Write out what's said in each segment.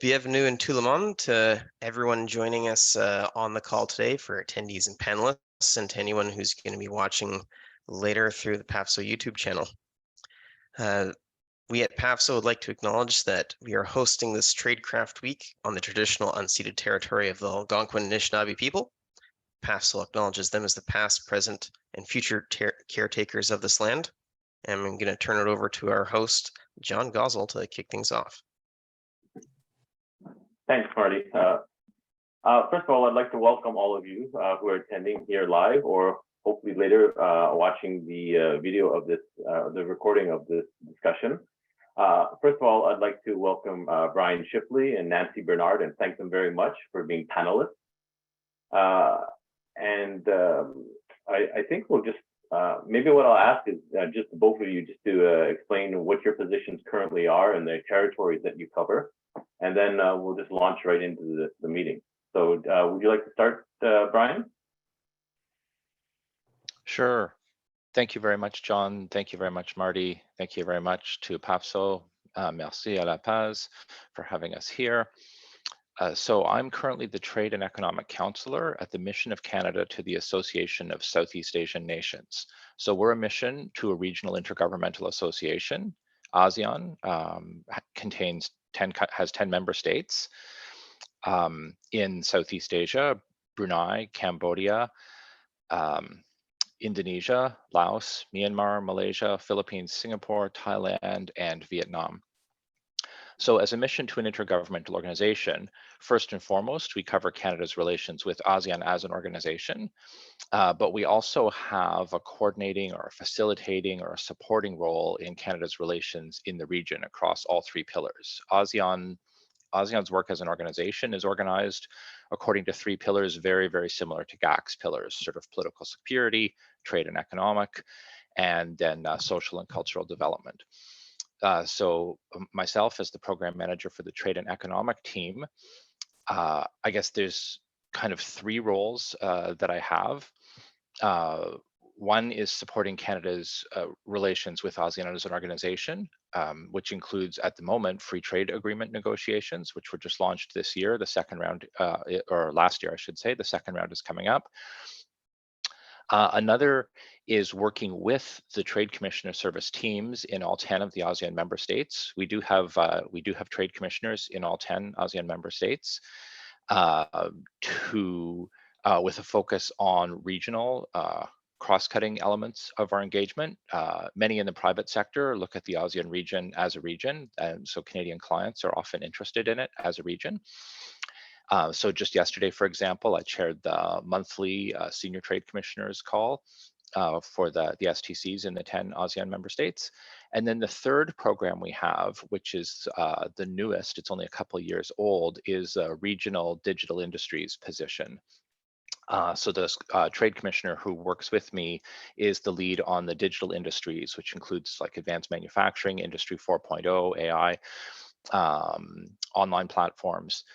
Bienvenue and tout le monde to everyone joining us on the call today, for attendees and panelists, and to anyone who's going to be watching later through the PAFSO YouTube channel. We at PAFSO would like to acknowledge that we are hosting this Tradecraft Week on the traditional unceded territory of the Algonquin Anishinaabe people. PAFSO acknowledges them as the past, present, and future caretakers of this land. And I'm going to turn it over to our host, John Gosal, to kick things off. Thanks, Marty. First of all, I'd like to welcome all of you who are attending here live, or hopefully later watching the video of this, the recording of this discussion. First of all, I'd like to welcome Brian Shipley and Nancy Bernard and thank them very much for being panelists. I think we'll just, maybe what I'll ask is just both of you just to explain what your positions currently are and the territories that you cover. And then we'll just launch right into the meeting. So would you like to start, Brian? Sure. Thank you very much, John. Thank you very much, Marty. Thank you very much to PAFSO. Merci à la PASE for having us here. So I'm currently the Trade and Economic Counselor at the Mission of Canada to the Association of Southeast Asian Nations. So we're a mission to a regional intergovernmental association. ASEAN has 10 member states in Southeast Asia: Brunei, Cambodia, Indonesia, Laos, Myanmar, Malaysia, Philippines, Singapore, Thailand, and Vietnam. So as a mission to an intergovernmental organization, first and foremost, we cover Canada's relations with ASEAN as an organization, but we also have a coordinating or a facilitating or a supporting role in Canada's relations in the region across all three pillars. ASEAN's work as an organization is organized according to three pillars, very, very similar to GAC's pillars, sort of political security, trade and economic, and then social and cultural development. So myself as the program manager for the trade and economic team, I guess there's kind of three roles that I have. One is supporting Canada's relations with ASEAN as an organization, which includes at the moment free trade agreement negotiations, which were just launched this year. The second round, or last year, I should say, the second round is coming up. Another is working with the Trade Commissioner Service teams in all 10 of the ASEAN member states. We do have trade commissioners in all 10 ASEAN member states with a focus on regional cross-cutting elements of our engagement. Many in the private sector look at the ASEAN region as a region, and so Canadian clients are often interested in it as a region. So just yesterday, for example, I chaired the monthly senior trade commissioners call for the STCs in the 10 ASEAN member states. And then the third program we have, which is the newest, it's only a couple of years old, is a regional digital industries position. So the trade commissioner who works with me is the lead on the digital industries, which includes like advanced manufacturing, industry 4.0, AI, online platforms.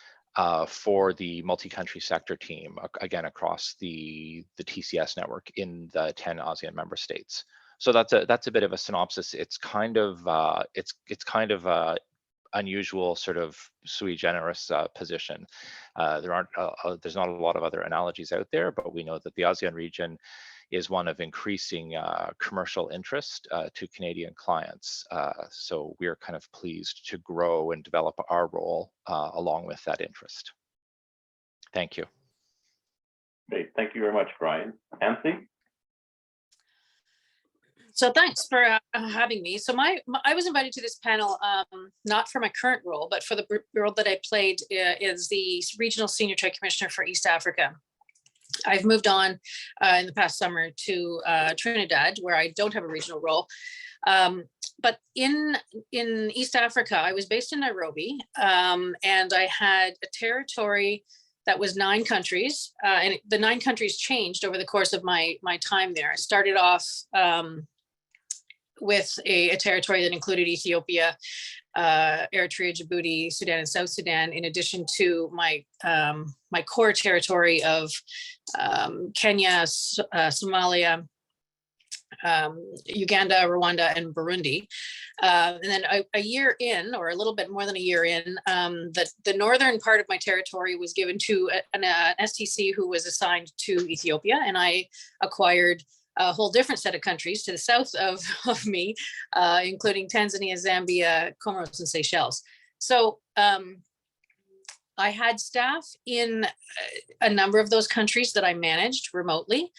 For the multi-country sector team, again, across the TCS network in the 10 ASEAN member states. So that's a bit of a synopsis. It's kind of unusual, sort of sui generis position. There's not a lot of other analogies out there, but we know that the ASEAN region is one of increasing commercial interest to Canadian clients. So we're kind of pleased to grow and develop our role along with that interest. Thank you. Great, thank you very much, Brian. Nancy? So thanks for having me. So I was invited to this panel, not for my current role, but for the role that I played is the Regional Senior Trade Commissioner for East Africa. I've moved on in the past summer to Trinidad, where I don't have a regional role. But in East Africa, I was based in Nairobi, and I had a territory that was 9 countries, and the 9 countries changed over the course of my time there. I started off with a territory that included Ethiopia, Eritrea, Djibouti, Sudan, and South Sudan, in addition to my core territory of Kenya, Somalia, Uganda, Rwanda, and Burundi. And then a year in, or a little bit more than a year in, the northern part of my territory was given to an STC who was assigned to Ethiopia, and I acquired a whole different set of countries to the south of me, including Tanzania, Zambia, Comoros, and Seychelles. So I had staff in a number of those countries that I managed remotely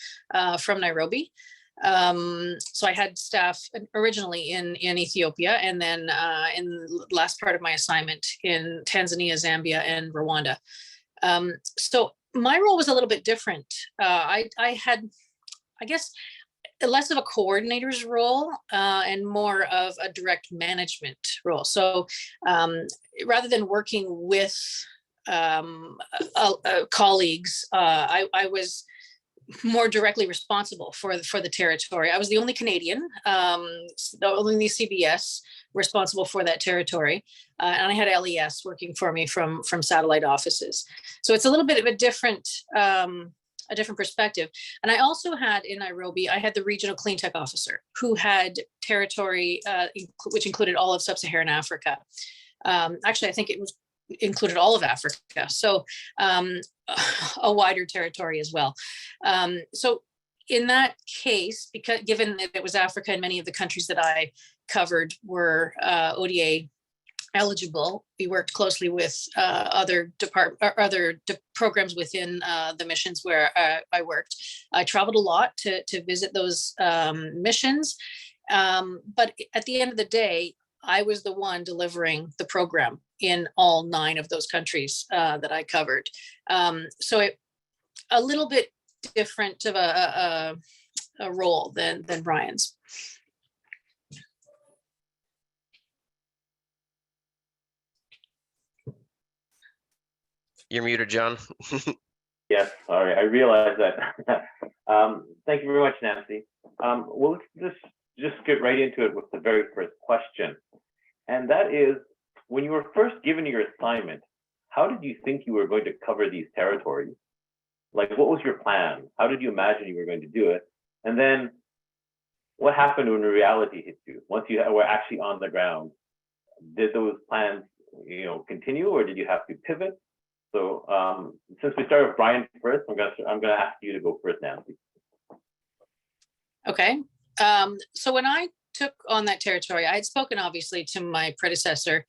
from Nairobi. So I had staff originally in Ethiopia, and then in the last part of my assignment in Tanzania, Zambia, and Rwanda. So my role was a little bit different. I had, I guess, less of a coordinator's role and more of a direct management role. So rather than working with colleagues, I was more directly responsible for the territory. I was the only Canadian, the only CBS responsible for that territory, and I had LES working for me from satellite offices. So it's a little bit of a different perspective. And I also had in Nairobi, I had the regional clean tech officer who had territory which included all of sub-Saharan Africa. Actually, I think it was included all of Africa. So a wider territory as well. So in that case, because given that it was Africa and many of the countries that I covered were ODA eligible, we worked closely with other programs within the missions where I worked. I traveled a lot to visit those missions. But at the end of the day, I was the one delivering the program in all 9 of those countries that I covered. So it a little bit different of a role than Brian's. You're muted, John. Yes, sorry, I realized that. Thank you very much, Nancy. Well, let's just get right into it with the very first question. And that is, when you were first given your assignment, how did you think you were going to cover these territories? Like, what was your plan? How did you imagine you were going to do it? And then what happened when reality hit you? Once you were actually on the ground, did those plans, continue, or did you have to pivot? So since we started with Brian first, I'm gonna ask you to go first, Nancy. Okay. So when I took on that territory, I had spoken obviously to my predecessor.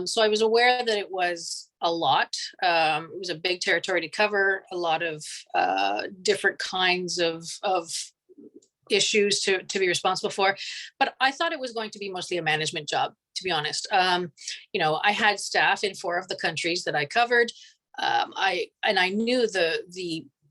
So I was aware that it was a lot. It was a big territory to cover, a lot of different kinds of issues to be responsible for. But I thought it was going to be mostly a management job, to be honest. I had staff in 4 of the countries that I covered. I knew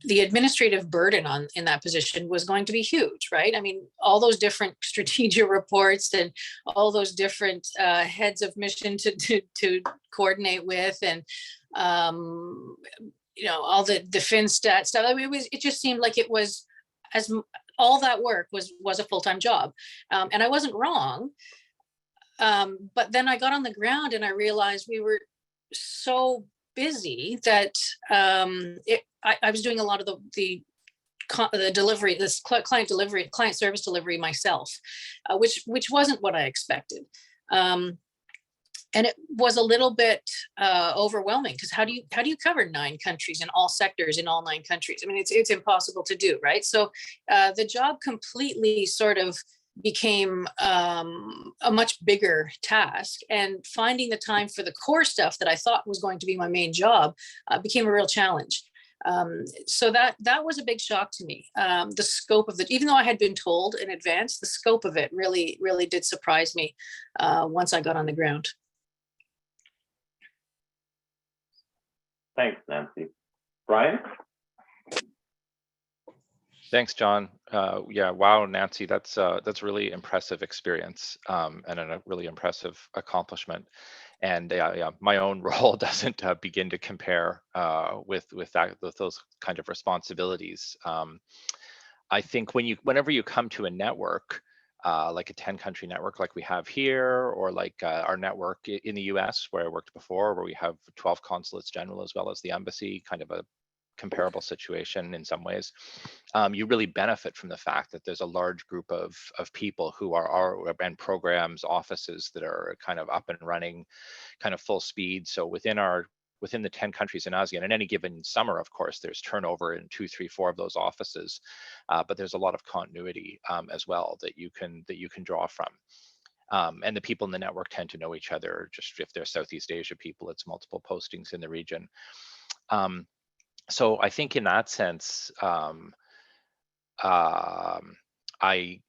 the administrative burden in that position was going to be huge, right? I mean, all those different strategic reports and all those different heads of mission to coordinate with, and all the FinStat stuff. I mean, it just seemed like it was all that work was a full-time job, and I wasn't wrong. But then I got on the ground and I realized we were so busy that I was doing a lot of the delivery, this client service delivery myself, which wasn't what I expected. And it was a little bit overwhelming, because how do you cover 9 countries in all sectors in all 9 countries? I mean, it's impossible to do, right? So the job completely sort of became a much bigger task, and finding the time for the core stuff that I thought was going to be my main job became a real challenge. So that was a big shock to me. The scope of even though I had been told in advance, the scope of it really, really did surprise me once I got on the ground. Thanks, Nancy. Brian? Thanks, John. Yeah, wow, Nancy, that's really impressive experience and a really impressive accomplishment. And yeah, my own role doesn't begin to compare with those kind of responsibilities. I think whenever you come to a network, like a 10-country network like we have here, or like our network in the US where I worked before, where we have 12 consulates general as well as the embassy, kind of a comparable situation in some ways. You really benefit from the fact that there's a large group of people who are and programs, offices that are kind of up and running, kind of full speed. So within the 10 countries in ASEAN, in any given summer, of course, there's turnover in 2, 3, 4 of those offices, but there's a lot of continuity as well that you can draw from. And the people in the network tend to know each other. Just if they're Southeast Asia people, it's multiple postings in the region. So I think in that sense, I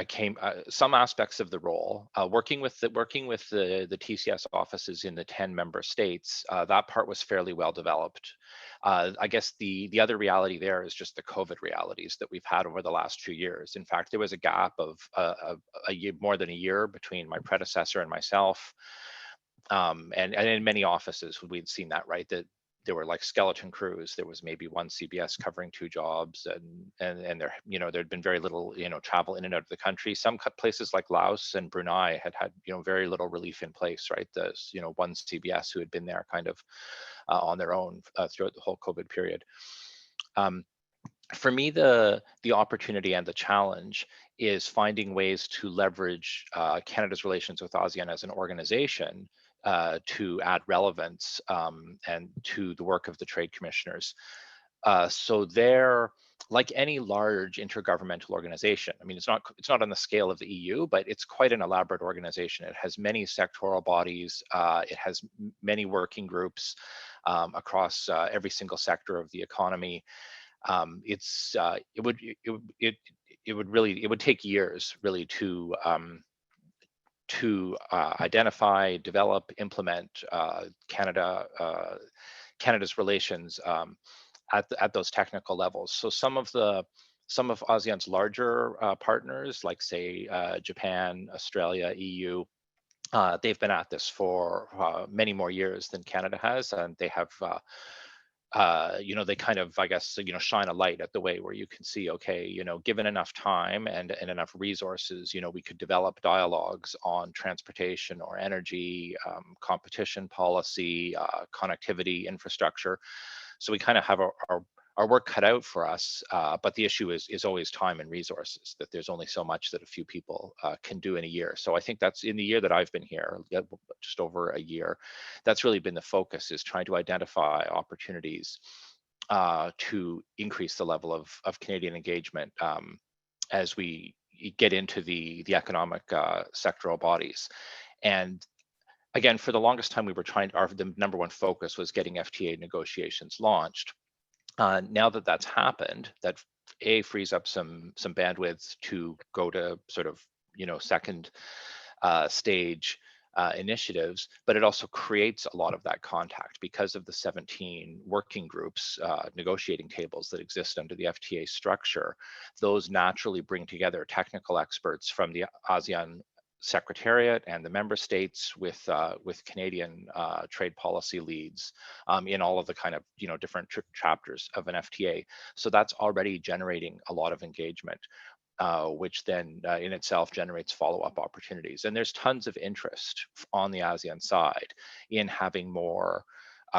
came some aspects of the role working with the TCS offices in the 10 member states. That part was fairly well developed. I guess the other reality there is just the COVID realities that we've had over the last few years. In fact, there was a gap of a year, more than a year between my predecessor and myself. And in many offices, we'd seen that, right? That there were like skeleton crews. There was maybe one CBS covering 2 jobs, and there, there'd been very little, travel in and out of the country. Some places like Laos and Brunei had very little relief in place, right? There's, one CBS who had been there kind of on their own throughout the whole COVID period. For me, the opportunity and the challenge is finding ways to leverage Canada's relations with ASEAN as an organization to add relevance and to the work of the trade commissioners. So they're like any large intergovernmental organization. I mean, it's not on the scale of the EU, but it's quite an elaborate organization. It has many sectoral bodies. It has many working groups across every single sector of the economy. It would take years really to identify, develop, implement Canada's relations at those technical levels. So some of ASEAN's larger partners, like say Japan, Australia, EU, they've been at this for many more years than Canada has, and they have they kind of, I guess, shine a light at the way where you can see, okay, given enough time and enough resources, we could develop dialogues on transportation or energy, competition policy, connectivity, infrastructure. So we kind of have our work cut out for us, but the issue is always time and resources, that there's only so much that a few people can do in a year. So I think that's in the year that I've been here, just over a year, that's really been the focus, is trying to identify opportunities to increase the level of Canadian engagement as we get into the economic sectoral bodies. And again, for the longest time, the number one focus was getting FTA negotiations launched. Now that that's happened, that frees up some bandwidth to go to sort of second stage initiatives, but it also creates a lot of that contact because of the 17 working groups, negotiating tables that exist under the FTA structure. Those naturally bring together technical experts from the ASEAN Secretariat and the member states with Canadian trade policy leads in all of the kind of different chapters of an FTA. So that's already generating a lot of engagement, which then in itself generates follow-up opportunities. And there's tons of interest on the ASEAN side in having more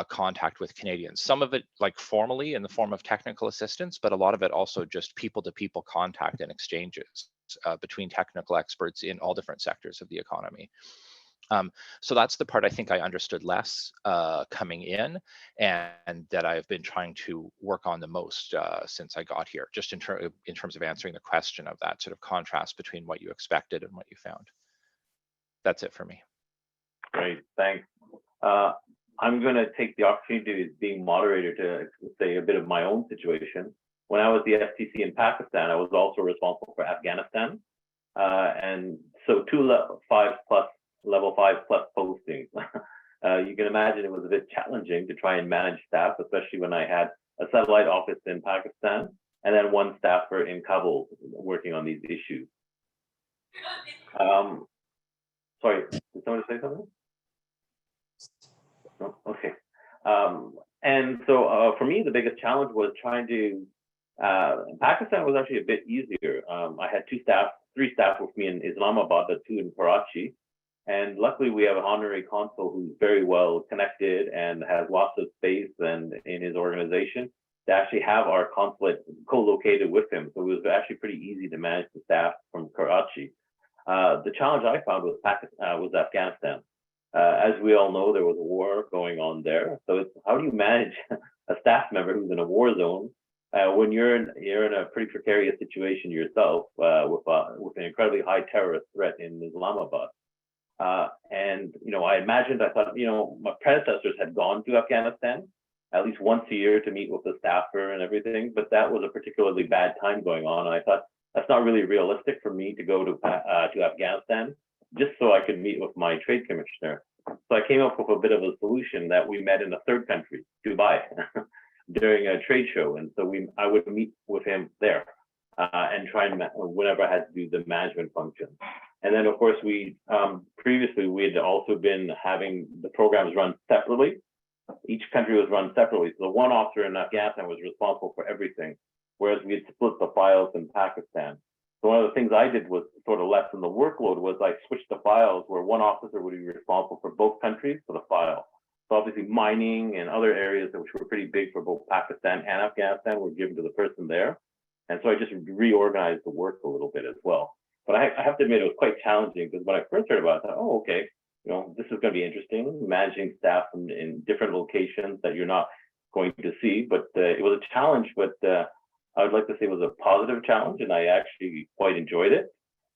contact with Canadians. Some of it like formally in the form of technical assistance, but a lot of it also just people-to-people contact and exchanges between technical experts in all different sectors of the economy. So that's the part I think I understood less coming in, and that I've been trying to work on the most since I got here, just in terms of answering the question of that sort of contrast between what you expected and what you found. That's it for me. Great, thanks. I'm going to take the opportunity as being moderator to say a bit of my own situation. When I was the FTC in Pakistan, I was also responsible for Afghanistan. And so 2 level 5 plus postings. You can imagine it was a bit challenging to try and manage staff, especially when I had a satellite office in Pakistan and then 1 staffer in Kabul working on these issues. Sorry, did someone say something? No? Okay. And so for me, the biggest challenge was trying to, Pakistan was actually a bit easier. I had 3 staff with me in Islamabad, but 2 in Karachi. And luckily we have an honorary consul who's very well connected and has lots of space and in his organization. to actually have our consulate co-located with him. So it was actually pretty easy to manage the staff from Karachi. The challenge I found was Afghanistan. As we all know, there was a war going on there. So it's how do you manage a staff member who's in a war zone when you're in a pretty precarious situation yourself with an incredibly high terrorist threat in Islamabad. And I thought my predecessors had gone to Afghanistan at least once a year to meet with the staffer and everything, but that was a particularly bad time going on. And I thought that's not really realistic for me to go to Afghanistan just so I could meet with my trade commissioner. So I came up with a bit of a solution that we met in a third country, Dubai, during a trade show. And so I would meet with him there and try and whenever I had to do the management function. And then, of course, previously we had also been having the programs run separately. Each country was run separately. So the one officer in Afghanistan was responsible for everything, whereas we had split the files in Pakistan. So one of the things I did was sort of lessen the workload was I switched the files where one officer would be responsible for both countries for the file. So obviously mining and other areas which were pretty big for both Pakistan and Afghanistan were given to the person there. And so I just reorganized the work a little bit as well. But I have to admit it was quite challenging because when I first heard about it, I thought, oh, okay, this is going to be interesting, managing staff in different locations that you're not going to see. But it was a challenge, but I would like to say it was a positive challenge, and I actually quite enjoyed it.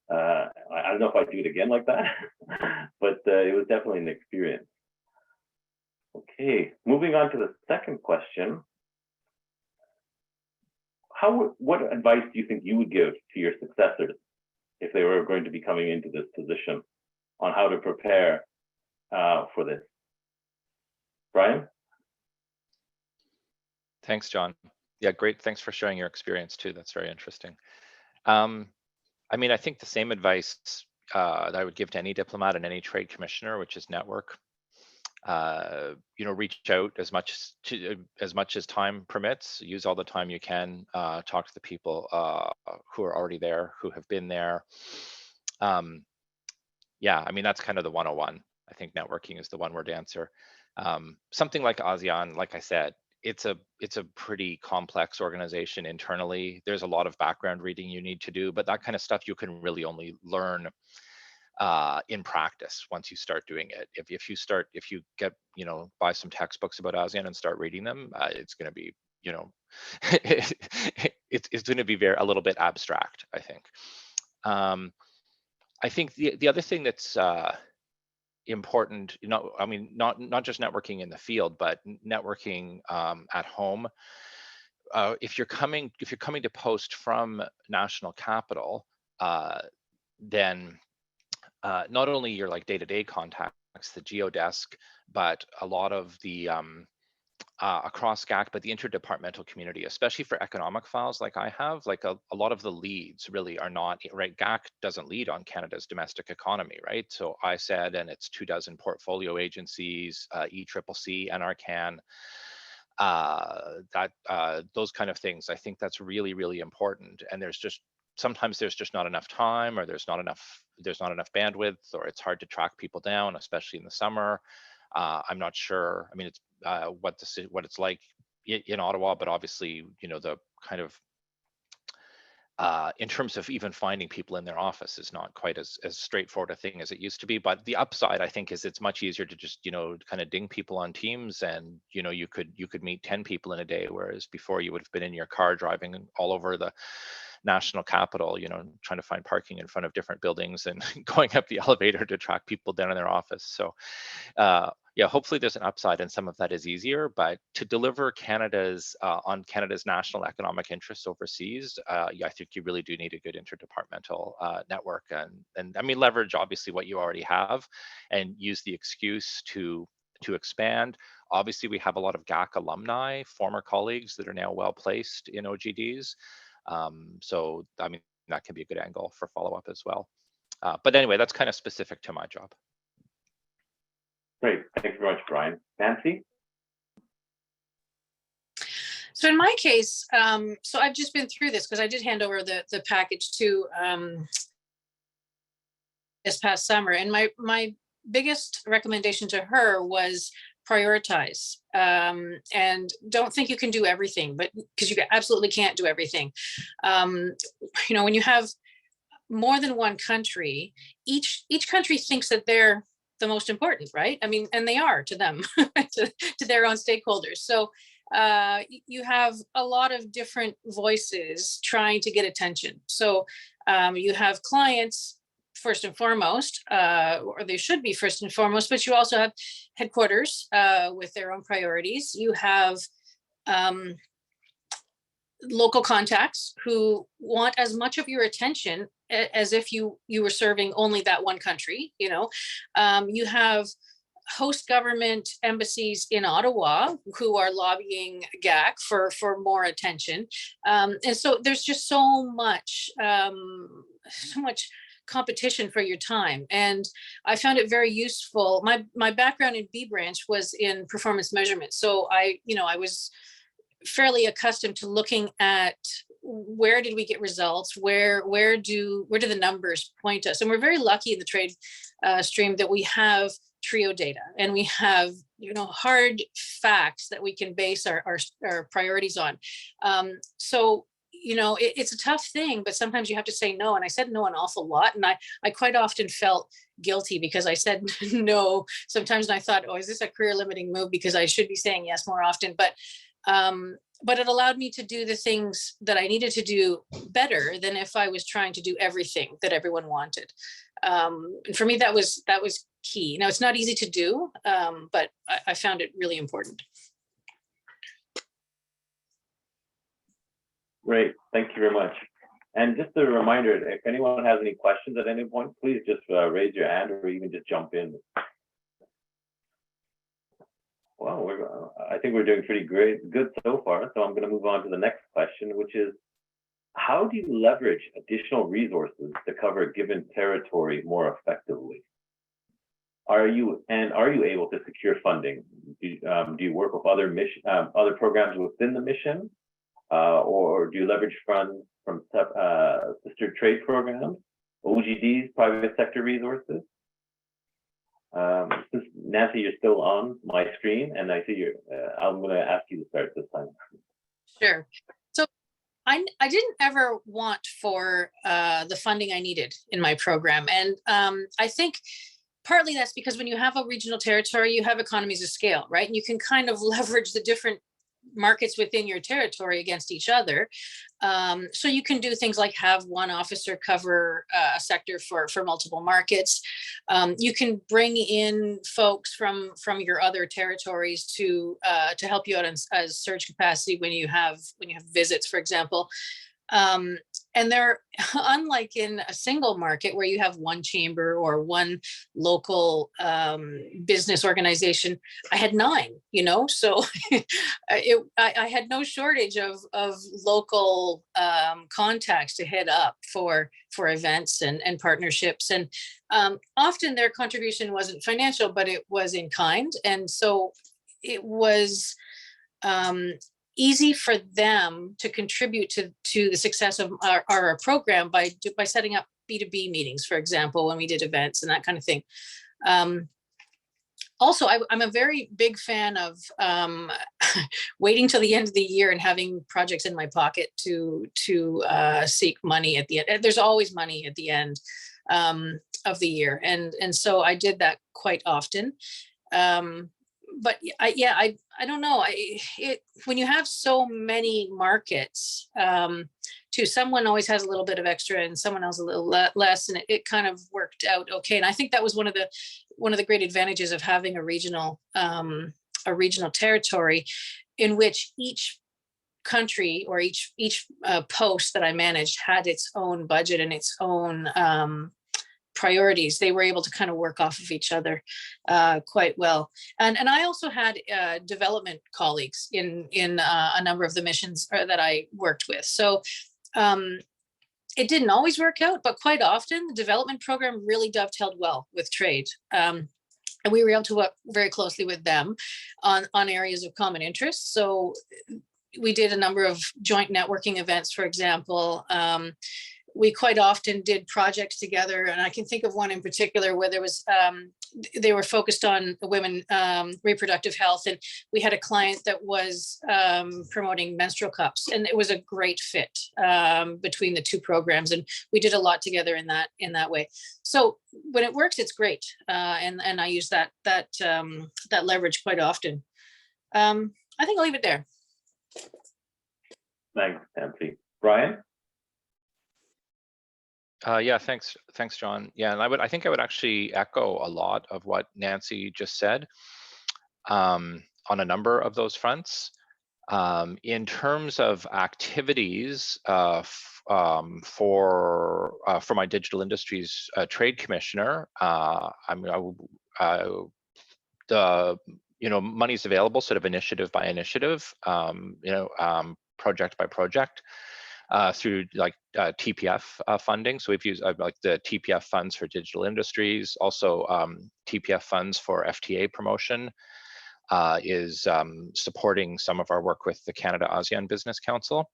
I don't know if I'd do it again like that, but it was definitely an experience. Okay, moving on to the second question. What advice do you think you would give to your successors if they were going to be coming into this position on how to prepare for this? Brian? Thanks, John. Yeah, great. Thanks for sharing your experience too. That's very interesting. I think the same advice that I would give to any diplomat and any trade commissioner, which is network. Reach out as much as time permits. Use all the time you can. Talk to the people who are already there, who have been there. That's kind of the 101. I think networking is the one-word answer. Something like ASEAN, like I said, it's a pretty complex organization internally. There's a lot of background reading you need to do, but that kind of stuff you can really only learn in practice once you start doing it. If you get buy some textbooks about ASEAN and start reading them, it's going to be it's going to be a little bit abstract, I think. I think the other thing that's important, not just networking in the field, but networking at home. If you're coming to post from national capital, then not only your day-to-day contacts, the geodesk, but a lot of the across GAC, but the interdepartmental community, especially for economic files like I have, a lot of the leads really are not, right? GAC doesn't lead on Canada's domestic economy, right? So ISED and its 24 portfolio agencies, ECCC, NRCan, those kind of things. I think that's really, really important. And sometimes there's just not enough time, or there's not enough bandwidth, or it's hard to track people down, especially in the summer. I'm not sure. It's what it's like in Ottawa, but obviously, the kind of in terms of even finding people in their office is not quite as straightforward a thing as it used to be. But the upside, I think, is it's much easier to just kind of ding people on Teams, and you could meet 10 people in a day, whereas before you would have been in your car driving all over the national capital, trying to find parking in front of different buildings and going up the elevator to track people down in their office. So hopefully there's an upside, and some of that is easier, but to deliver Canada's national economic interests overseas, I think you really do need a good interdepartmental network, and leverage obviously what you already have and use the excuse to expand. Obviously, we have a lot of GAC alumni, former colleagues that are now well placed in OGDs. So that can be a good angle for follow-up as well. But anyway, that's kind of specific to my job. Great, thanks very much, Brian. Nancy? So in my case, so I've just been through this because I did hand over the package to this past summer, and my biggest recommendation to her was prioritize, and don't think you can do everything, but because you absolutely can't do everything. When you have more than one country, each country thinks that they're the most important, right? I mean, and they are to them, to their own stakeholders. So you have a lot of different voices trying to get attention. So you have clients first and foremost, or they should be first and foremost, but you also have headquarters with their own priorities. You have local contacts who want as much of your attention as if you were serving only that one country. You have host government embassies in Ottawa who are lobbying GAC for more attention. And so there's just so much competition for your time. And I found it very useful. My background in B branch was in performance measurement. So I was fairly accustomed to looking at where did we get results, where do the numbers point us. And we're very lucky in the trade stream that we have TRIO data, and we have hard facts that we can base our priorities on. So it's a tough thing, but sometimes you have to say no. And I said no an awful lot, and I quite often felt guilty because I said no sometimes, and I thought, oh, is this a career limiting move, because I should be saying yes more often. But it allowed me to do the things that I needed to do better than if I was trying to do everything that everyone wanted. And for me, that was key. Now, it's not easy to do, but I found it really important. Great, thank you very much. And just a reminder, if anyone has any questions at any point, please just raise your hand or even just jump in. Well, I think we're doing pretty good so far. So I'm going to move on to the next question, which is, how do you leverage additional resources to cover a given territory more effectively? Are you able to secure funding? Do you work with other programs within the mission, or do you leverage funds from sister trade programs, OGDs, private sector resources? Since Nancy, you're still on my screen, and I see I'm going to ask you to start this time. Sure. So I didn't ever want for the funding I needed in my program, and I think partly that's because when you have a regional territory, you have economies of scale, right? And you can kind of leverage the different markets within your territory against each other. So you can do things like have one officer cover a sector for multiple markets. You can bring in folks from your other territories to help you out as surge capacity when you have visits, for example. And they're unlike in a single market where you have one chamber or one local business organization. I had 9, so I had no shortage of local contacts to hit up for events and partnerships. And often their contribution wasn't financial, but it was in kind. And so it was easy for them to contribute to the success of our program by setting up B2B meetings, for example, when we did events and that kind of thing. Also, I'm a very big fan of waiting till the end of the year and having projects in my pocket to seek money at the end. There's always money at the end of the year, and so I did that quite often. But I don't know. When you have so many markets, too, someone always has a little bit of extra and someone else a little less, and it kind of worked out okay. And I think that was one of the great advantages of having a regional territory, in which each country or each post that I managed had its own budget and its own priorities. They were able to kind of work off of each other quite well. And I also had development colleagues in a number of the missions that I worked with. So it didn't always work out, but quite often the development program really dovetailed well with trade. And we were able to work very closely with them on areas of common interest. So we did a number of joint networking events, for example. we quite often did projects together, and I can think of one in particular where there was they were focused on women reproductive health, and we had a client that was promoting menstrual cups, and it was a great fit between the two programs, and we did a lot together in that way. So when it works, it's great, and I use that leverage quite often. I think I'll leave it there. Thanks, Nancy. Brian? Yeah, thanks, John. Yeah, and I think I would actually echo a lot of what Nancy just said on a number of those fronts. In terms of activities for my digital industries trade commissioner, money's available sort of initiative by initiative, project by project. Through like TPF funding. So we've used like the TPF funds for digital industries, also TPF funds for FTA promotion is supporting some of our work with the Canada ASEAN Business Council.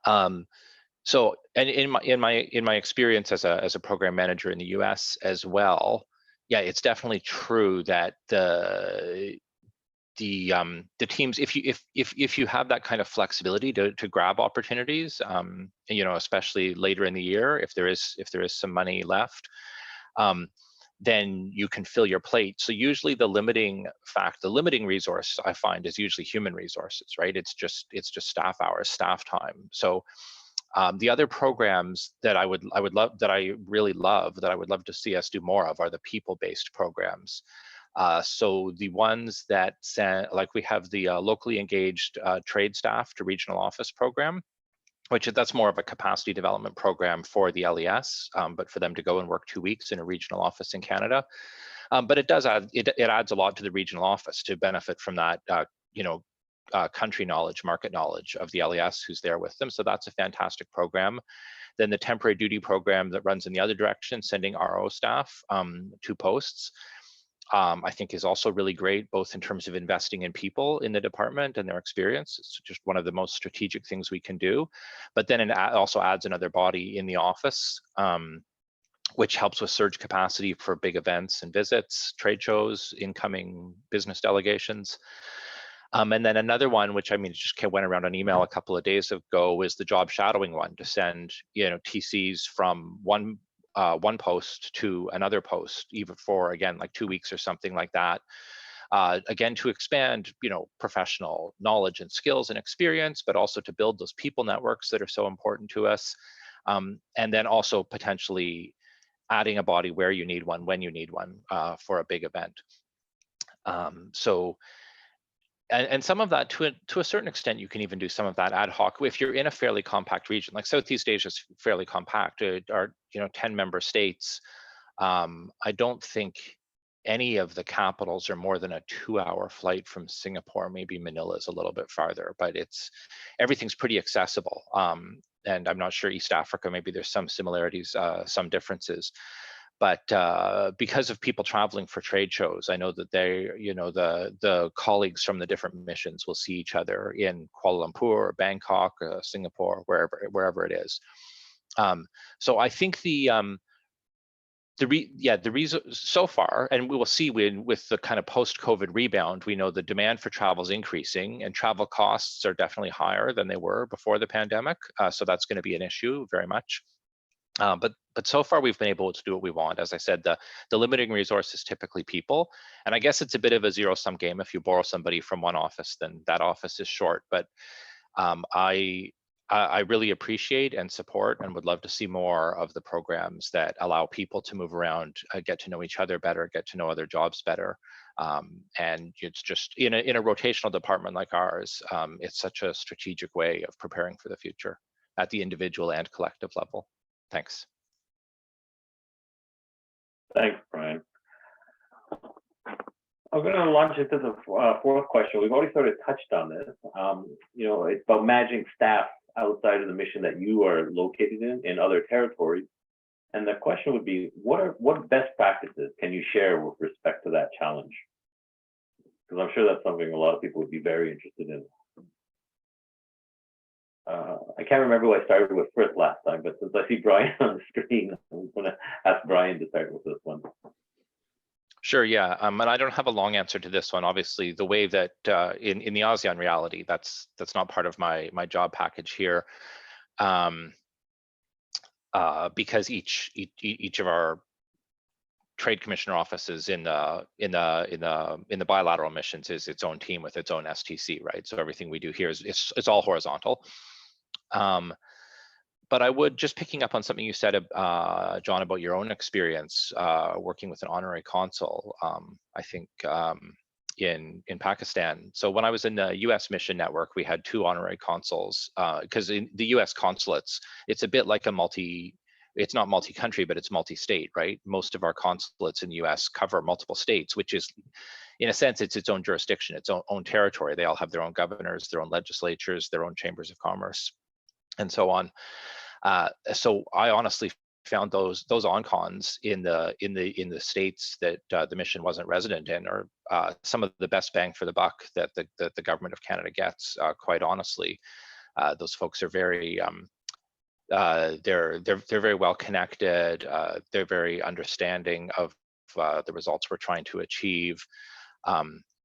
So, and in my experience as a program manager in the US as well, yeah, it's definitely true that the teams, if you have that kind of flexibility to grab opportunities, especially later in the year, if there is some money left, then you can fill your plate. So usually the limiting resource I find is usually human resources, right? It's just staff hours, staff time. So the other programs that I would love to see us do more of are the people-based programs. So the ones that like we have the locally engaged trade staff to regional office program, that's more of a capacity development program for the LES, but for them to go and work 2 weeks in a regional office in Canada. But it does add, it adds a lot to the regional office to benefit from that, country knowledge, market knowledge of the LES who's there with them. So that's a fantastic program. Then the temporary duty program that runs in the other direction, sending RO staff to posts, I think is also really great, both in terms of investing in people in the department and their experience. It's just one of the most strategic things we can do. But then it also adds another body in the office, which helps with surge capacity for big events and visits, trade shows, incoming business delegations. And then another one, which just went around on email a couple of days ago, is the job shadowing one, to send TCs from one post to another post, even for, again, like 2 weeks or something like that. Again, to expand, professional knowledge and skills and experience, but also to build those people networks that are so important to us. And then also potentially adding a body where you need one, when you need one for a big event. And some of that, to a certain extent, you can even do some of that ad hoc. If you're in a fairly compact region, like Southeast Asia is fairly compact, are 10 member states. I don't think any of the capitals are more than a 2-hour flight from Singapore. Maybe Manila is a little bit farther, but everything's pretty accessible. And I'm not sure East Africa, maybe there's some similarities, some differences. But because of people traveling for trade shows, I know that the colleagues from the different missions will see each other in Kuala Lumpur, or Bangkok, Singapore, wherever it is. So I think the reason so far, and we will see with the kind of post-COVID rebound, we know the demand for travel is increasing, and travel costs are definitely higher than they were before the pandemic. So that's going to be an issue very much. But so far we've been able to do what we want. As I said, the limiting resource is typically people, and I guess it's a bit of a zero-sum game. If you borrow somebody from one office, then that office is short. But I really appreciate and support and would love to see more of the programs that allow people to move around, get to know each other better, get to know other jobs better. And it's just in a rotational department like ours, it's such a strategic way of preparing for the future at the individual and collective level. Thanks. Thanks, Brian. I'm going to launch into the fourth question. We've already sort of touched on this. It's about managing staff outside of the mission that you are located in other territories. And the question would be, what best practices can you share with respect to that challenge? Because I'm sure that's something a lot of people would be very interested in. I can't remember who I started with first last time, but since I see Brian on the screen, I'm going to ask Brian to start with this one. Sure, yeah, and I don't have a long answer to this one. Obviously, the way that in the ASEAN reality, that's not part of my job package here, because each of our trade commissioner offices in the bilateral missions is its own team with its own STC, right? So everything we do here is it's all horizontal. But I would, just picking up on something you said, John, about your own experience working with an honorary consul, I think in Pakistan. So when I was in the US mission network, we had 2 honorary consuls, because in the US consulates, it's a bit like it's not multi-country, but it's multi-state, right? Most of our consulates in the US cover multiple states, which is, in a sense, it's its own jurisdiction, its own territory. They all have their own governors, their own legislatures, their own chambers of commerce, and so on. So I honestly found those on-cons in the states that the mission wasn't resident in, or some of the best bang for the buck that the government of Canada gets. Quite honestly, those folks are very they're very well connected. They're very understanding of the results we're trying to achieve.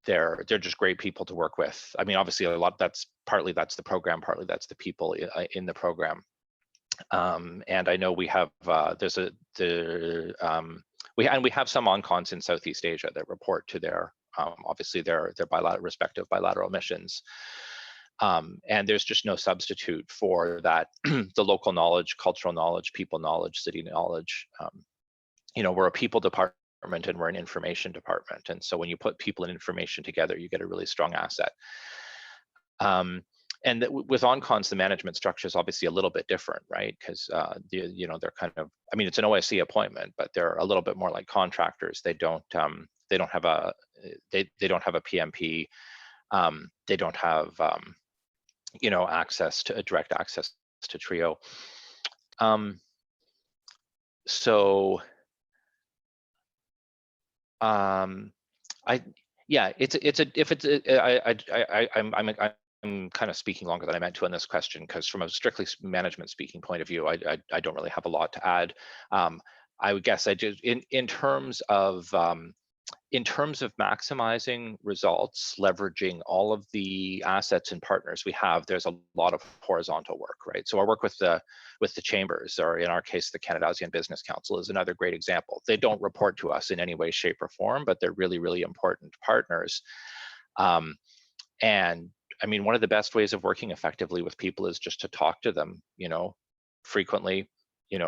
They're just great people to work with. I mean, obviously, that's the program, partly that's the people in the program. And I know we have we have some on-cons in Southeast Asia that report to their obviously their respective bilateral missions. And there's just no substitute for that, the local knowledge, cultural knowledge, people knowledge, city knowledge. We're a people department and we're an information department. And so when you put people and information together, you get a really strong asset. And with on-cons, the management structure is obviously a little bit different, right? Because they're kind of, I mean, it's an OSC appointment, but they're a little bit more like contractors. They don't have a PMP. They don't have direct access to TRIO. I'm kind of speaking longer than I meant to on this question, because from a strictly management speaking point of view, I don't really have a lot to add. I would guess I just in terms of maximizing results, leveraging all of the assets and partners we have, there's a lot of horizontal work, right? So our work with the chambers, or in our case, the Canada-ASEAN Business Council, is another great example. They don't report to us in any way, shape, or form, but they're really, really important partners. And I mean, one of the best ways of working effectively with people is just to talk to them, frequently,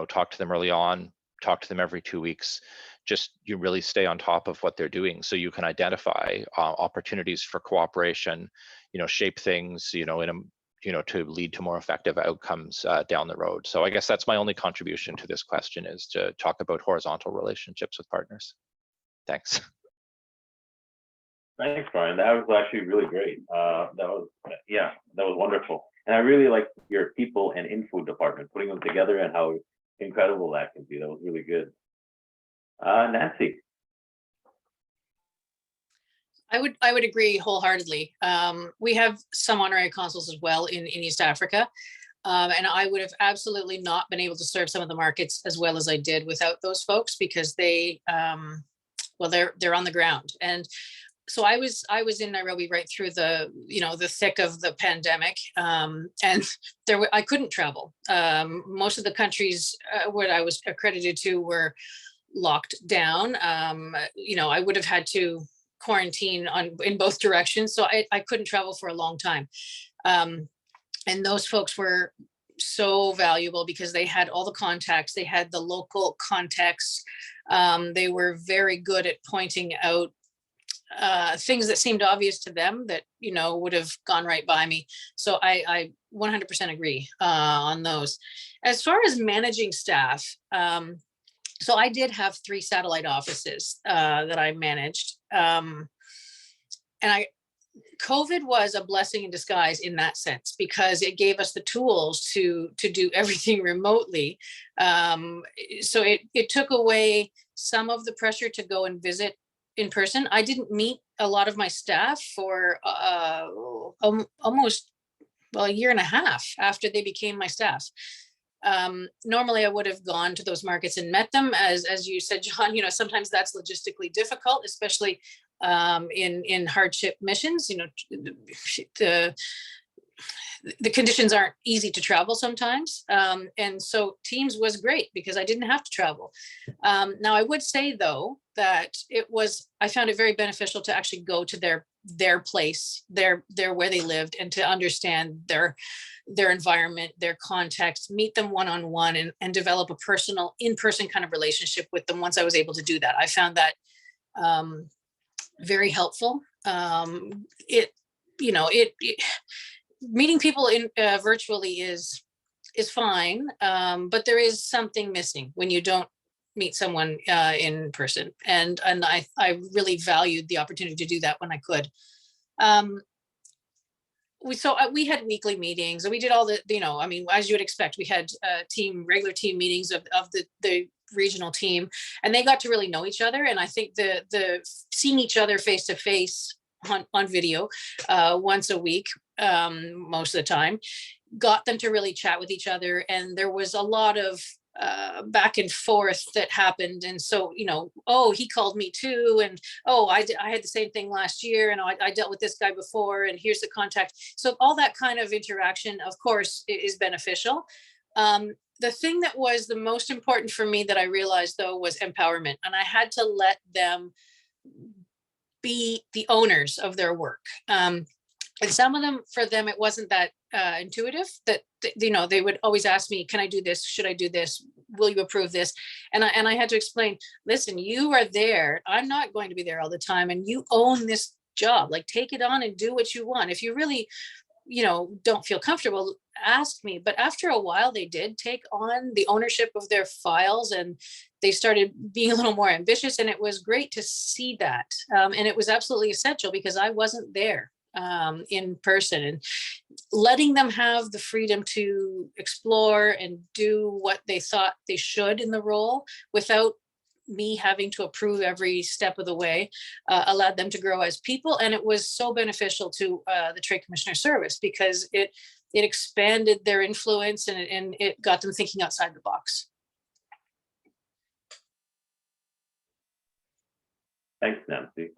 talk to them early on, talk to them every 2 weeks. Just you really stay on top of what they're doing, so you can identify opportunities for cooperation, shape things, to lead to more effective outcomes down the road. So I guess that's my only contribution to this question, is to talk about horizontal relationships with partners. Thanks. Thanks, Brian. That was actually really great. That was wonderful. And I really like your people and info department, putting them together, and how incredible that can be. That was really good. Nancy. I would agree wholeheartedly. We have some honorary consuls as well in East Africa. And I would have absolutely not been able to serve some of the markets as well as I did without those folks, because they're on the ground. And so I was in Nairobi right through the thick of the pandemic, and I couldn't travel. Most of the countries where I was accredited to were locked down. I would have had to quarantine in both directions, so I couldn't travel for a long time. And those folks were so valuable because they had all the contacts, they had the local context. They were very good at pointing out things that seemed obvious to them that would have gone right by me. So I 100% agree on those. As far as managing staff, so I did have 3 satellite offices that I managed, and COVID was a blessing in disguise in that sense, because it gave us the tools to do everything remotely. So it took away some of the pressure to go and visit in person. I didn't meet a lot of my staff for almost well, a year and a half after they became my staff. Normally I would have gone to those markets and met them, as you said, John, sometimes that's logistically difficult, especially in hardship missions. The conditions aren't easy to travel sometimes. And so Teams was great because I didn't have to travel. Now I would say though, that I found it very beneficial to actually go to their place, their where they lived, and to understand their environment, their context, meet them one-on-one, and develop a personal in-person kind of relationship with them. Once I was able to do that, I found that very helpful. Meeting people in virtually is fine, but there is something missing when you don't meet someone in person, and I really valued the opportunity to do that when I could. We had weekly meetings, and we did all the, as you would expect, we had regular team meetings of the regional team, and they got to really know each other. And I think the seeing each other face to face on video once a week, most of the time, got them to really chat with each other. And there was a lot of back and forth that happened. And so, oh, he called me too. And, oh, I had the same thing last year. And I dealt with this guy before, and here's the contact. So all that kind of interaction, of course, is beneficial. The thing that was the most important for me that I realized, though, was empowerment. And I had to let them be the owners of their work. And some of them, for them, it wasn't that intuitive. That they would always ask me, "Can I do this? Should I do this? Will you approve this?" And I had to explain, "Listen, you are there. I'm not going to be there all the time, and you own this job. Like, take it on and do what you want. If you really, don't feel comfortable, ask me." But after a while, they did take on the ownership of their files, and they started being a little more ambitious. And it was great to see that. And it was absolutely essential because I wasn't there in person, and letting them have the freedom to explore and do what they thought they should in the role without me having to approve every step of the way, allowed them to grow as people. And it was so beneficial to the Trade Commissioner Service because it expanded their influence, and it got them thinking outside the box. Thanks, Nancy.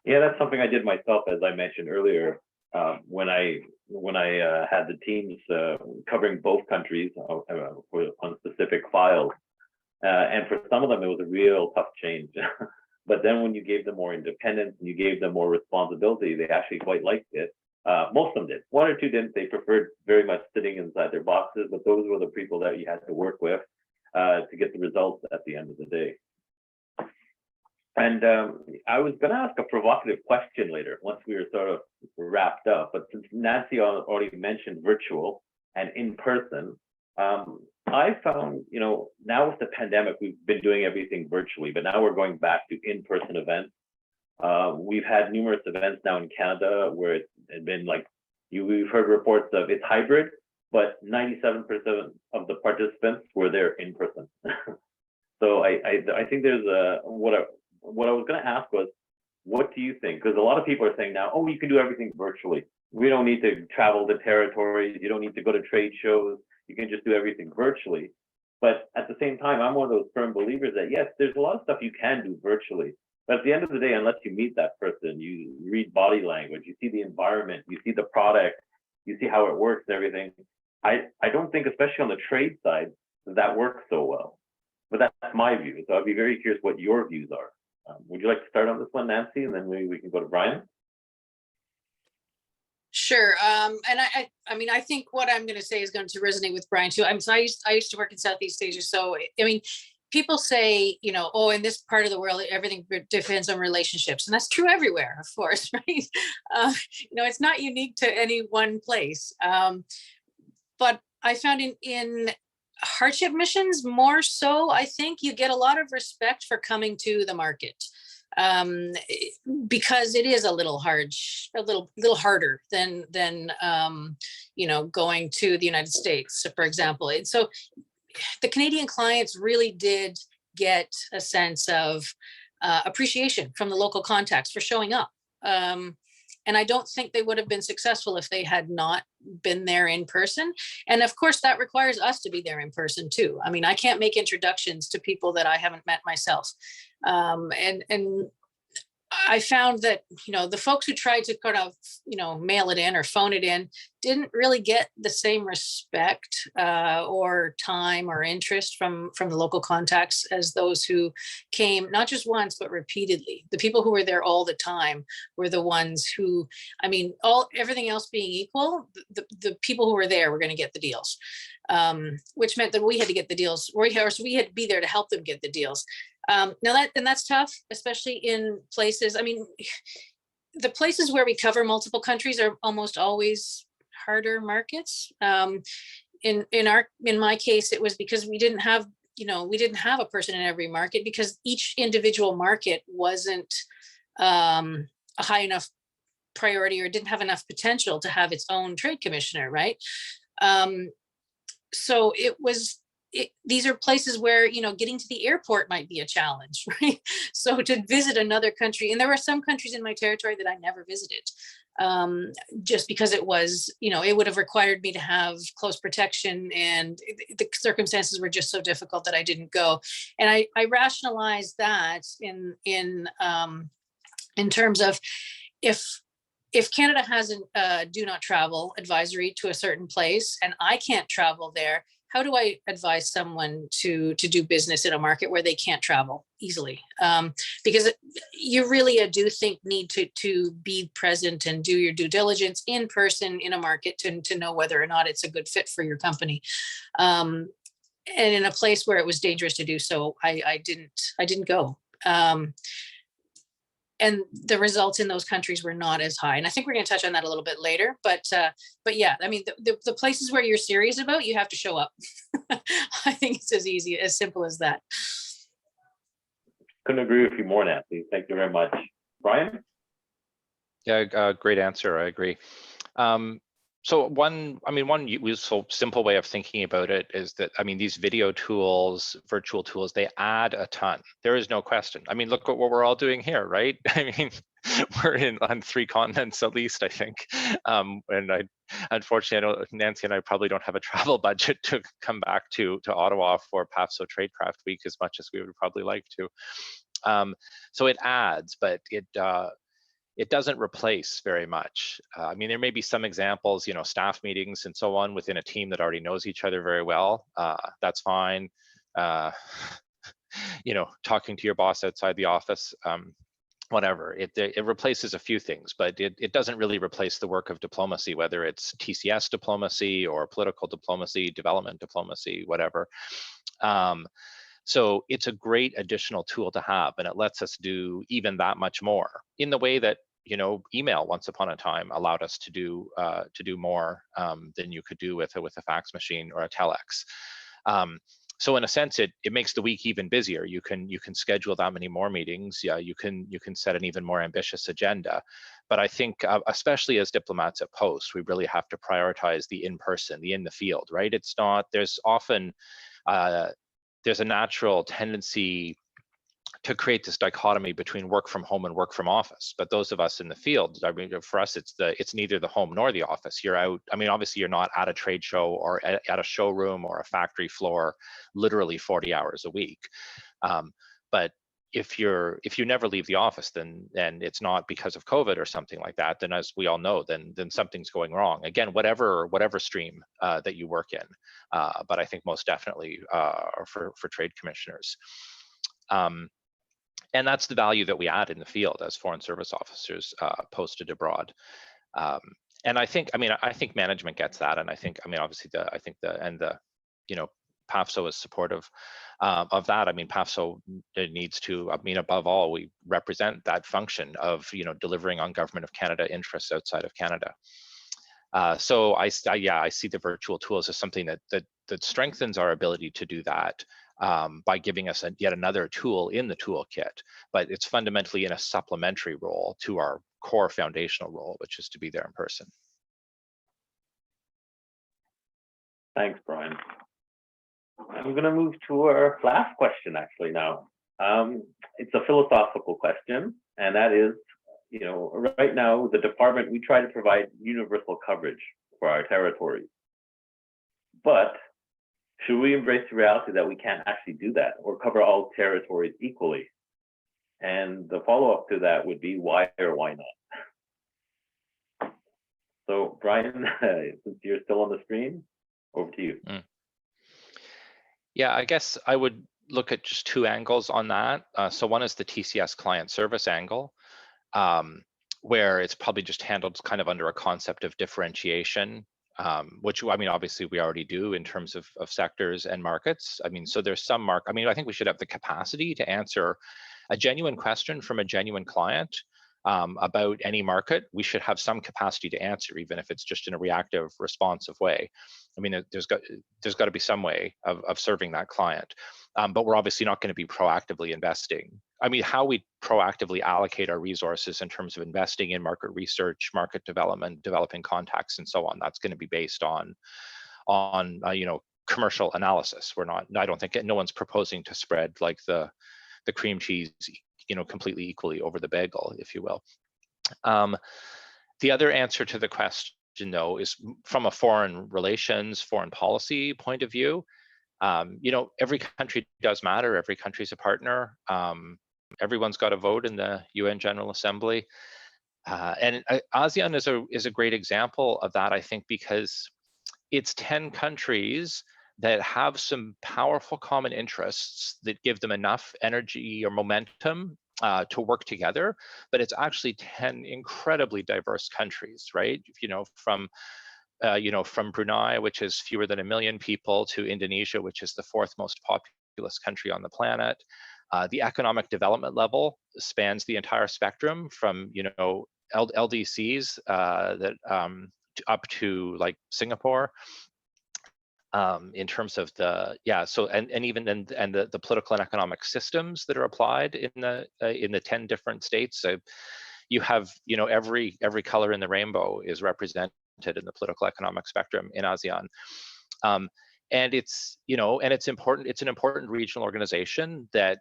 Yeah, that's something I did myself, as I mentioned earlier, when I had the teams covering both countries on specific files. And for some of them, it was a real tough change. But then when you gave them more independence and you gave them more responsibility, they actually quite liked it. Most of them did. One or two didn't. They preferred very much sitting inside their boxes, but those were the people that you had to work with to get the results at the end of the day. And I was going to ask a provocative question later once we were sort of wrapped up. But since Nancy already mentioned virtual and in person, I found, now with the pandemic, we've been doing everything virtually, but now we're going back to in-person events. We've had numerous events now in Canada where it's been like, we've heard reports of it's hybrid, but 97% of the participants were there in person. So I think there's what I was going to ask was, what do you think? Because a lot of people are saying now, oh, you can do everything virtually. We don't need to travel to territories. You don't need to go to trade shows. You can just do everything virtually. But at the same time, I'm one of those firm believers that, yes, there's a lot of stuff you can do virtually. But at the end of the day, unless you meet that person, you read body language, you see the environment, you see the product, you see how it works and everything. I don't think, especially on the trade side, that works so well. But that's my view. So I'd be very curious what your views are. Would you like to start on this one, Nancy, and then maybe we can go to Brian? Sure. And I think what I'm going to say is going to resonate with Brian too. So I used to work in Southeast Asia. So, people say, oh, in this part of the world, everything depends on relationships. And that's true everywhere, of course, right? It's not unique to any one place. But I found in hardship missions, more so, I think you get a lot of respect for coming to the market, because it is a little harder than going to the United States, for example. And so the Canadian clients really did get a sense of appreciation from the local contacts for showing up. And I don't think they would have been successful if they had not been there in person. And of course, that requires us to be there in person too. I mean, I can't make introductions to people that I haven't met myself. And I found that, the folks who tried to kind of, mail it in or phone it in didn't really get the same respect or time or interest from the local contacts as those who came not just once, but repeatedly. The people who were there all the time were the ones who, I mean, everything else being equal, the people who were there were going to get the deals, which meant that we had to get the deals, or we had to be there to help them get the deals. Now that's tough, especially in places. I mean, the places where we cover multiple countries are almost always harder markets. In my case, it was because we didn't have a person in every market, because each individual market wasn't a high enough priority or didn't have enough potential to have its own trade commissioner, right? So these are places where, getting to the airport might be a challenge, right? So to visit another country, and there were some countries in my territory that I never visited, just because it was, it would have required me to have close protection, and the circumstances were just so difficult that I didn't go. And I rationalized that in terms of, if Canada has a do not travel advisory to a certain place and I can't travel there, how do I advise someone to do business in a market where they can't travel easily? Because you really, I do think, need to be present and do your due diligence in person in a market to know whether or not it's a good fit for your company. And in a place where it was dangerous to do so, I didn't go. And the results in those countries were not as high. And I think we're going to touch on that a little bit later. But yeah, I mean, the places where you're serious about, you have to show up. I think it's as simple as that. Couldn't agree with you more, Nancy. Thank you very much. Brian? Yeah, great answer. I agree. So one useful, simple way of thinking about it is that, these video tools, virtual tools, they add a ton. There is no question. Look at what we're all doing here, right? We're on 3 continents at least, I think. And unfortunately, I know Nancy and I probably don't have a travel budget to come back to Ottawa for PAFSO Tradecraft Week as much as we would probably like to. So it adds, but it doesn't replace very much. There may be some examples, staff meetings and so on within a team that already knows each other very well. That's fine. Talking to your boss outside the office, whatever. It replaces a few things, but it doesn't really replace the work of diplomacy, whether it's TCS diplomacy or political diplomacy, development diplomacy, whatever. So it's a great additional tool to have, and it lets us do even that much more in the way that, email once upon a time allowed us to do more than you could do with a fax machine or a telex. So in a sense, it makes the week even busier. You can schedule that many more meetings. Yeah, you can set an even more ambitious agenda. But I think, especially as diplomats at post, we really have to prioritize the in-person, the in the field, right? It's not. There's often there's a natural tendency to create this dichotomy between work from home and work from office. But those of us in the field, for us, it's neither the home nor the office. You're out. Obviously, you're not at a trade show or at a showroom or a factory floor, literally 40 hours a week. But if you never leave the office, then it's not because of COVID or something like that. Then, as we all know, then something's going wrong. Again, whatever stream that you work in. But I think most definitely for trade commissioners. And that's the value that we add in the field as foreign service officers posted abroad. And I think management gets that, and I think obviously PAFSO is supportive of that. PAFSO needs to. Above all, we represent that function of delivering on Government of Canada interests outside of Canada. So I see the virtual tools as something that strengthens our ability to do that. By giving us yet another tool in the toolkit, but it's fundamentally in a supplementary role to our core foundational role, which is to be there in person. Thanks, Brian. I'm going to move to our last question actually now. It's a philosophical question, and that is, you know, right now, the department, we try to provide universal coverage for our territories. But should we embrace the reality that we can't actually do that or cover all territories equally? And the follow-up to that would be why or why not? So Brian, since you're still on the screen, over to you. Yeah, I guess I would look at just two angles on that. So one is the TCS client service angle, where it's probably just handled kind of under a concept of differentiation, which, I mean, obviously we already do in terms of sectors and markets. I mean, so there's some I mean, I think we should have the capacity to answer a genuine question from a genuine client about any market. We should have some capacity to answer, even if it's just in a reactive, responsive way. I mean, there's got to be some way of serving that client, but we're obviously not going to be proactively investing. I mean, how we proactively allocate our resources in terms of investing in market research, market development, developing contacts, and so on, that's going to be based on you know, commercial analysis. We're not. I don't think no one's proposing to spread like the cream cheese, you know, completely equally over the bagel, if you will. The other answer to the question, though, is from a foreign relations, foreign policy point of view. You know, every country does matter. Every country's a partner. Everyone's got a vote in the UN General Assembly, and ASEAN is a great example of that, I think, because it's 10 countries that have some powerful common interests that give them enough energy or momentum to work together, but it's actually 10 incredibly diverse countries, right? You know, from Brunei, which is fewer than 1 million people, to Indonesia, which is the 4th most populous country on the planet. The economic development level spans the entire spectrum from, you know, LDCs up to like Singapore. In terms of the the political and economic systems that are applied in the 10 different states. So you have, you know, every color in the rainbow is represented in the political economic spectrum in ASEAN. And it's, you know, and it's important. It's an important regional organization that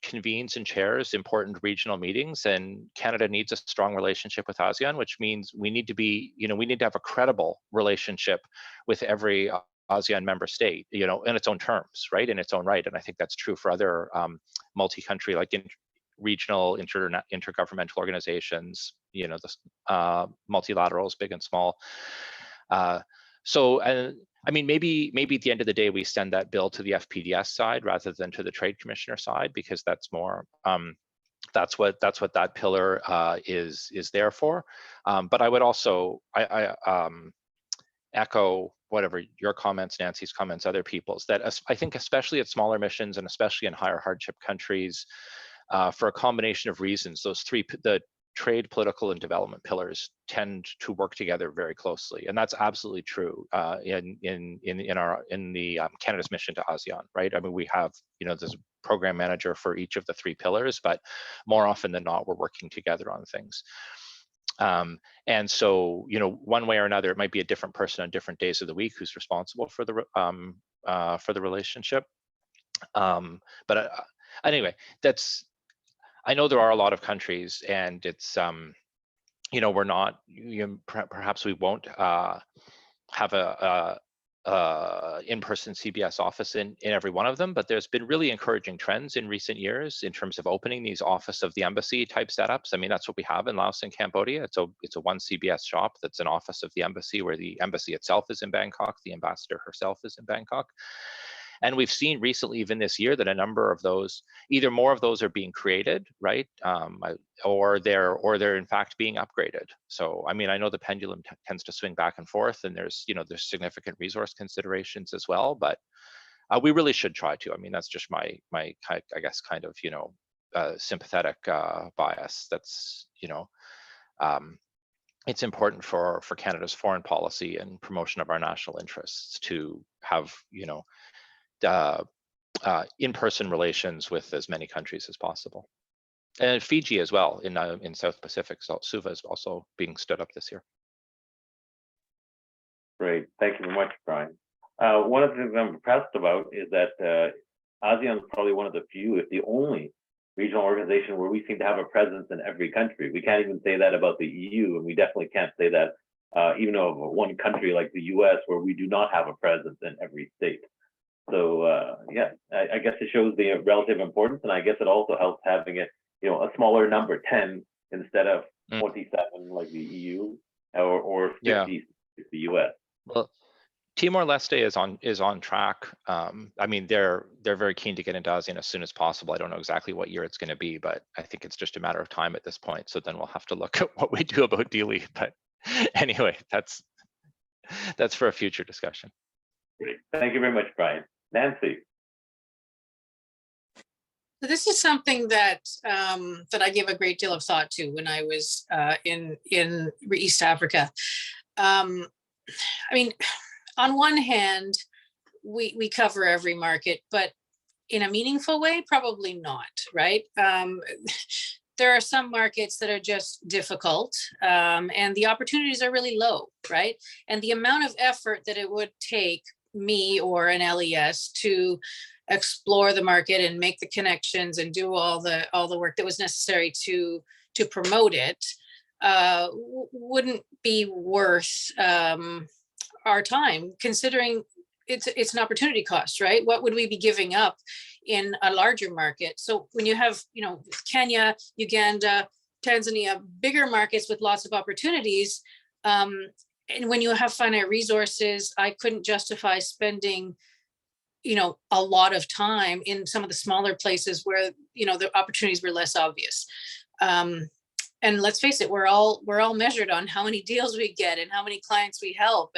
convenes and chairs important regional meetings, and Canada needs a strong relationship with ASEAN, which means we need to be, you know, we need to have a credible relationship with every ASEAN member state, you know, in its own terms, right, in its own right. And I think that's true for other multi-country, like regional intergovernmental organizations, you know, the multilaterals, big and small. So, I mean, maybe at the end of the day, we send that bill to the FPDS side rather than to the Trade Commissioner side, because that's more, that's what that pillar is there for. But I would also, I echo whatever your comments, Nancy's comments, other people's, that I think especially at smaller missions and especially in higher hardship countries, for a combination of reasons, those the trade, political, and development pillars tend to work together very closely, and that's absolutely true in Canada's mission to ASEAN, right? I mean, we have, you know, there's a program manager for each of the 3 pillars, but more often than not, we're working together on things. And so, you know, one way or another, it might be a different person on different days of the week who's responsible for the relationship. But anyway, I know there are a lot of countries, and it's, you know, we're not, perhaps we won't have a in-person CBS office in every one of them, but there's been really encouraging trends in recent years in terms of opening these office of the embassy type setups. I mean, that's what we have in Laos and Cambodia. It's a one CBS shop that's an office of the embassy, where the embassy itself is in Bangkok, the ambassador herself is in Bangkok. And we've seen recently, even this year, that a number of those, either more of those are being created, right, or they're in fact being upgraded. So, I mean, I know the pendulum tends to swing back and forth, and there's, you know, there's significant resource considerations as well, but we really should try to. I mean, that's just my I guess kind of, you know, sympathetic bias. That's, you know, it's important for Canada's foreign policy and promotion of our national interests to have, you know, in-person relations with as many countries as possible. And Fiji as well in South Pacific. So Suva is also being stood up this year. Great, thank you very much, Brian. One of the things I'm impressed about is that ASEAN is probably one of the few, if the only, regional organization where we seem to have a presence in every country. We can't even say that about the EU, and we definitely can't say that even of one country like the US, where we do not have a presence in every state. So yeah, I guess it shows the relative importance, and I guess it also helps having it, a smaller number, 10 instead of 27 like the EU, or 50 like the US. Well, Timor-Leste is on track. I mean, they're very keen to get into ASEAN as soon as possible. I don't know exactly what year it's going to be, but I think it's just a matter of time at this point. So then we'll have to look at what we do about Dili. But anyway, that's for a future discussion. Great. Thank you very much, Brian. Nancy. So this is something that that I gave a great deal of thought to when I was in East Africa. I mean, on one hand, we cover every market, but in a meaningful way, probably not, right? There are some markets that are just difficult, and the opportunities are really low, right? And the amount of effort that it would take me or an LES to explore the market and make the connections and do all the work that was necessary to promote it wouldn't be worth our time, considering it's an opportunity cost, right? What would we be giving up in a larger market? So when you have, Kenya, Uganda, Tanzania, bigger markets with lots of opportunities, and when you have finite resources, I couldn't justify spending, a lot of time in some of the smaller places where, the opportunities were less obvious. And let's face it, we're all measured on how many deals we get and how many clients we help,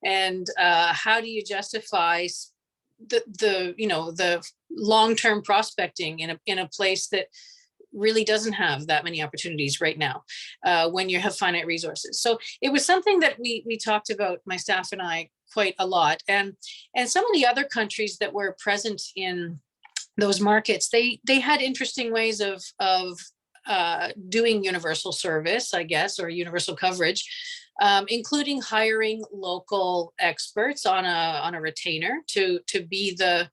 and how do you justify the long-term prospecting in a place that really doesn't have that many opportunities right now when you have finite resources. So it was something that we talked about, my staff and I, quite a lot. And some of the other countries that were present in those markets, they had interesting ways of doing universal service, I guess, or universal coverage, including hiring local experts on a retainer to be the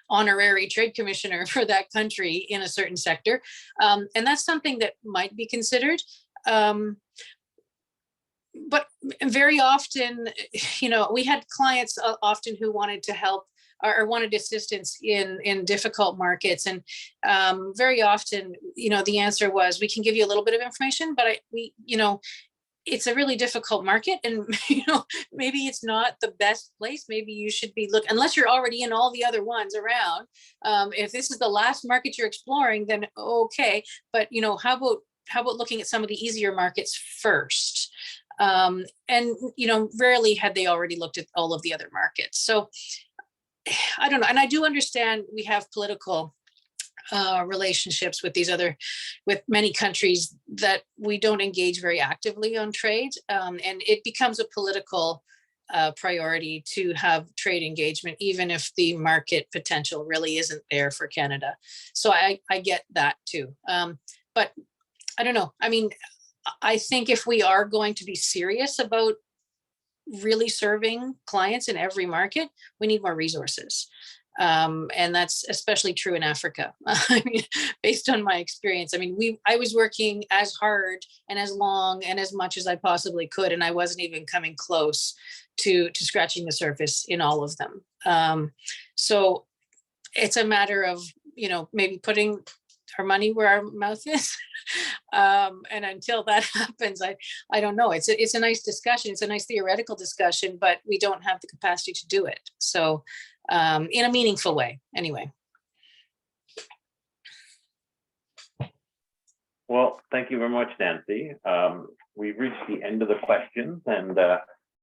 honorary trade commissioner for that country in a certain sector. And that's something that might be considered. But very often, we had clients often who wanted to help or wanted assistance in difficult markets. And very often, the answer was, we can give you a little bit of information, but it's a really difficult market, and maybe it's not the best place. Maybe you should be unless you're already in all the other ones around. If this is the last market you're exploring, then okay. But how about looking at some of the easier markets first? And rarely had they already looked at all of the other markets. So I don't know. And I do understand we have political relationships with many countries that we don't engage very actively on trade. And it becomes a political priority to have trade engagement, even if the market potential really isn't there for Canada. So I get that too. But I don't know. I mean, I think if we are going to be serious about really serving clients in every market, we need more resources. And that's especially true in Africa. I mean, based on my experience, I was working as hard and as long and as much as I possibly could, and I wasn't even coming close to scratching the surface in all of them. So it's a matter of, maybe putting our money where our mouth is. And until that happens, I don't know. It's a nice discussion. It's a nice theoretical discussion, but we don't have the capacity to do it. So in a meaningful way, anyway. Well, thank you very much, Nancy. We've reached the end of the questions, and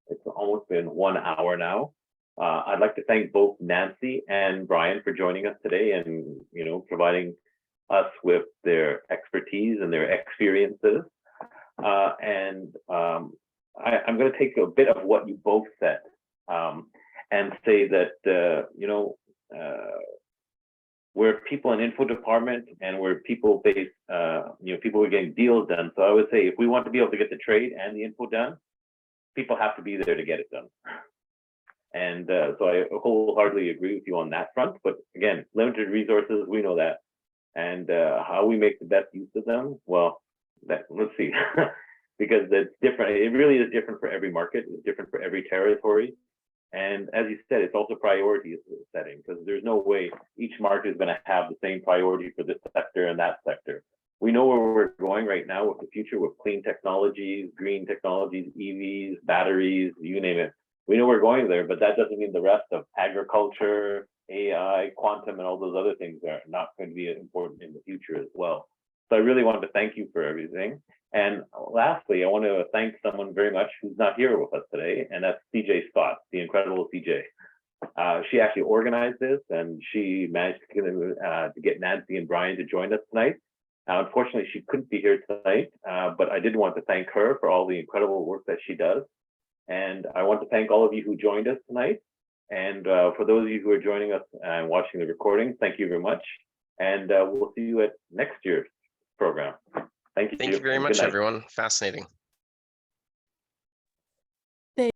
it's almost been 1 hour now. I'd like to thank both Nancy and Brian for joining us today and, providing us with their expertise and their experiences. I'm going to take a bit of what you both said and say that, we're people in info department and we're people based, people are getting deals done. So I would say if we want to be able to get the trade and the info done, people have to be there to get it done. And so I wholeheartedly agree with you on that front. But again, limited resources, we know that. And how we make the best use of them, well, let's see. Because it's different. It really is different for every market. It's different for every territory. And as you said, it's also priority setting, because there's no way each market is going to have the same priority for this sector and that sector. We know where we're going right now with the future, with clean technologies, green technologies, EVs, batteries, you name it. We know we're going there, but that doesn't mean the rest of agriculture, AI, quantum, and all those other things are not going to be important in the future as well. So I really wanted to thank you for everything. And lastly, I want to thank someone very much who's not here with us today, and that's CJ Scott, the incredible CJ. She actually organized this, and she managed to get Nancy and Brian to join us tonight. Unfortunately, she couldn't be here tonight, but I did want to thank her for all the incredible work that she does. And I want to thank all of you who joined us tonight. And for those of you who are joining us and watching the recording, thank you very much. And we'll see you at next year's program. Thank you. Thank you very much, everyone. Fascinating.